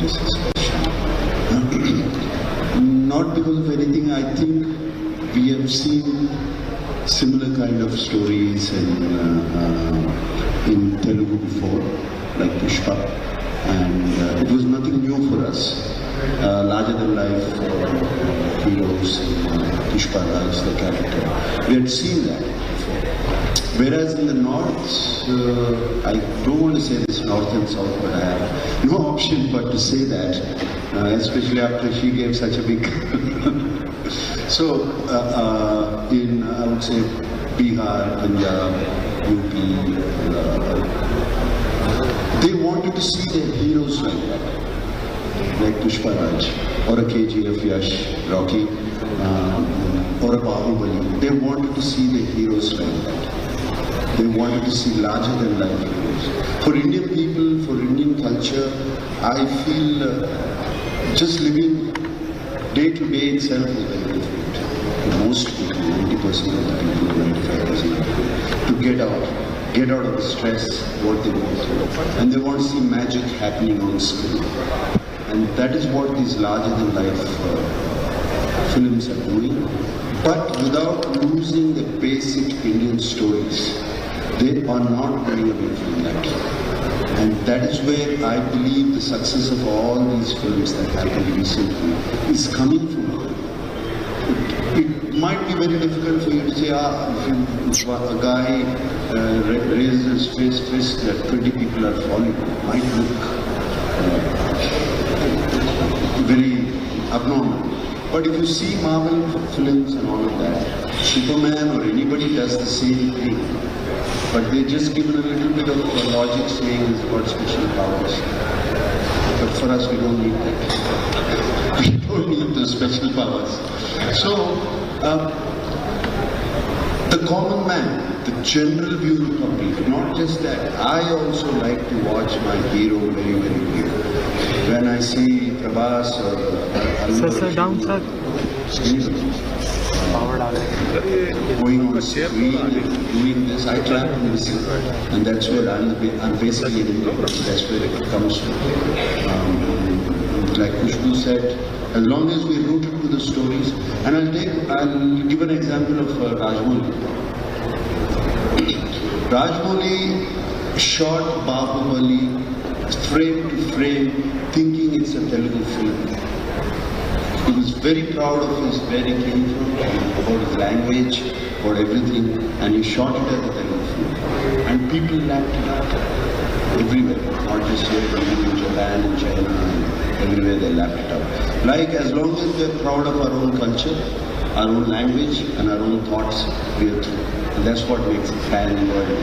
this discussion. Not because of anything. I think we have seen similar kind of stories in Telugu before, like Pushpa, and it was nothing new for us. Larger than life heroes, Pushpa Raj, the character. We had seen that before. Whereas in the north, I don't want to say this north and south, but I have no option but to say that, especially after she gave such a big. So, in I would say Bihar, Punjab, UP, they wanted to see their heroes like that. Like Pushpa Raj, or a Kgf Yash, Rocky, or a Bahubali. They wanted to see the heroes like that. They wanted to see larger than life heroes. For Indian people, for Indian culture, I feel just living day to day itself is very difficult. Most people, 90% of the people, 95%, to get out of the stress, what they go through. And they want to see magic happening on screen. And that is what these larger than life films are doing, but without losing the basic Indian stories. They are not going away from that. And that is where I believe the success of all these films that happened recently is coming from. It might be very difficult for you to say, if a guy raises his fist that 20 people are falling, it might look very abnormal. But if you see Marvel films and all of that, Superman or anybody does the same thing. But they just given a little bit of logic saying he's got special powers. But for us, we don't need that. We don't need those special powers. So, the common man, the general viewing public, not just that. I also like to watch my hero very, very clear. When I see Prabhas or Sir, down, sir. Going on screen and doing this, I try to listen, and that's where I'm basically in India. That's where it comes from. Like Pushpa said, as long as we're rooted to the stories, and I'll give an example of Rajmouli. Rajmouli shot Bahubali frame to frame, thinking it's a Telugu film. He was very proud of where he came from, about his language, about everything, and he shot it as a Telugu film. And people lapped it up everywhere, not just here, but even in Japan and China, and everywhere they lapped it up. Like, as long as we're proud of our own culture, our own language, and our own thoughts, we are through. And that's what makes it pan-world.